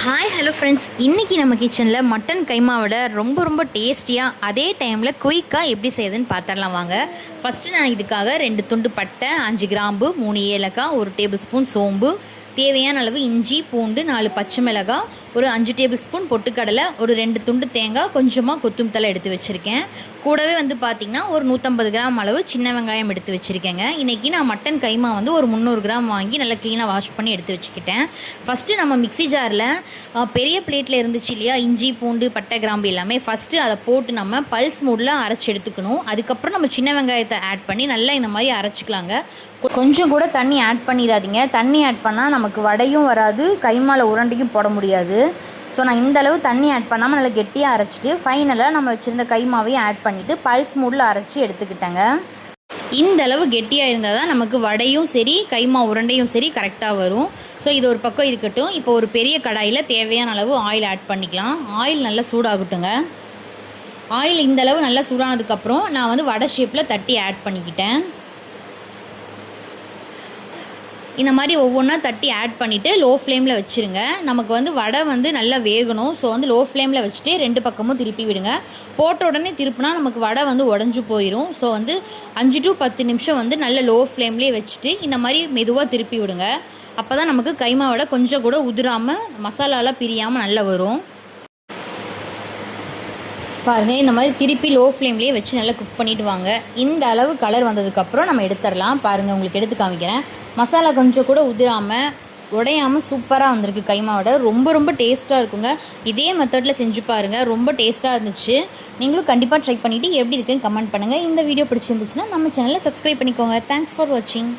Hi hello friends, இன்றைக்கி நம்ம கிச்சனில் மட்டன் கைமாவோட ரொம்ப டேஸ்டியாக அதே டைமில் குயிக்காக எப்படி செய்யுதுன்னு பார்த்துடலாம் வாங்க. ஃபஸ்ட்டு நான் இதுக்காக 2 துண்டு பட்டை, 5 கிராம்பு, 3 ஏலக்காய், 1 டேபிள் ஸ்பூன் சோம்பு, தேவையான அளவு இஞ்சி பூண்டு, 4 பச்சை மிளகாய், ஒரு 5 டேபிள் ஸ்பூன் பொட்டுக்கடலை, ஒரு 2 துண்டு தேங்காய், கொஞ்சமாக கொத்தமல்லி தழை எடுத்து வச்சுருக்கேன். கூடவே பார்த்திங்கன்னா ஒரு 150 கிராம் அளவு சின்ன வெங்காயம் எடுத்து வச்சுருக்கேங்க. இன்றைக்கி நான் மட்டன் கைமா ஒரு 300 கிராம் வாங்கி நல்லா க்ளீனாக வாஷ் பண்ணி எடுத்து வச்சுக்கிட்டேன். ஃபஸ்ட்டு நம்ம மிக்ஸி ஜாரில் பெரிய பிளேட்டில் இருந்துச்சு இல்லையா, இஞ்சி பூண்டு பட்டை கிராம்பு எல்லாமே, ஃபஸ்ட்டு அதை போட்டு நம்ம பல்ஸ் மூடில் அரைச்சி எடுத்துக்கணும். அதுக்கப்புறம் நம்ம சின்ன வெங்காயத்தை ஆட் பண்ணி நல்லா இந்த மாதிரி அரைச்சிக்கலாங்க. கொஞ்சம் கூட தண்ணி ஆட் பண்ணிடாதீங்க. தண்ணி ஆட் பண்ணால் நமக்கு வடையும் வராது, கைமாவில் உருண்டையும் போட முடியாது. ஸோ நான் இந்த அளவு தண்ணி ஆட் பண்ணாமல் நல்லா கெட்டியாக அரைச்சிட்டு ஃபைனலாக நம்ம வச்சுருந்த கைமாவையும் ஆட் பண்ணிவிட்டு பல்ஸ் மூடில் அரைச்சி எடுத்துக்கிட்டேங்க. இந்த அளவு கெட்டியாக இருந்தால் தான் நமக்கு வடையும் சரி கைமா உருண்டையும் சரி கரெக்டாக வரும். ஸோ இது ஒரு பக்கம் இருக்கட்டும். இப்போ ஒரு பெரிய கடாயில் தேவையான அளவு ஆயில் ஆட் பண்ணிக்கலாம். ஆயில் நல்லா சூடாகட்டுங்க. ஆயில் இந்த அளவு நல்லா சூடானதுக்கப்புறம் நான் வடை ஷேப்பில் தட்டி ஆட் பண்ணிக்கிட்டேன். இந்த மாதிரி ஒவ்வொன்றா தட்டி ஆட் பண்ணிவிட்டு லோ ஃப்ளேமில் வச்சுருங்க. நமக்கு வடை நல்லா வேகணும். ஸோ லோ ஃப்ளேமில் வச்சுட்டு 2 பக்கமும் திருப்பி விடுங்க. போட்ட உடனே திருப்பினா நமக்கு வடை உடஞ்சி போயிடும். ஸோ 5 to 10 நிமிஷம் நல்ல லோ ஃப்ளேம்லேயே வச்சுட்டு இந்த மாதிரி மெதுவாக திருப்பி விடுங்க. அப்போ தான் நமக்கு கைமா வடை கொஞ்சம் கூட உதிராமல் மசாலாலாம் பிரியாமல் நல்லா வரும். பாருங்கள், இந்த மாதிரி திருப்பி லோ ஃப்ளேம்லேயே வச்சு நல்லா குக் பண்ணிவிட்டு வாங்க. இந்த அளவு கலர் வந்ததுக்கப்புறம் நம்ம எடுத்துடலாம். பாருங்கள், உங்களுக்கு எடுத்து காமிக்கிறேன். மசாலா கொஞ்சம் கூட உதிராமல் உடையாமல் சூப்பராக வந்திருக்கு கைமாவோட. ரொம்ப டேஸ்ட்டாக இருக்குங்க. இதே மெத்தடில் செஞ்சு பாருங்கள், ரொம்ப டேஸ்ட்டாக இருந்துச்சு. நீங்களும் கண்டிப்பாக ட்ரை பண்ணிவிட்டு எப்படி இருக்குன்னு கமெண்ட் பண்ணுங்கள். இந்த வீடியோ பிடிச்சிருந்துச்சுன்னா நம்ம சேனலை சப்ஸ்கிரைப் பண்ணிக்கோங்க. தேங்க்ஸ் ஃபார் வாட்சிங்.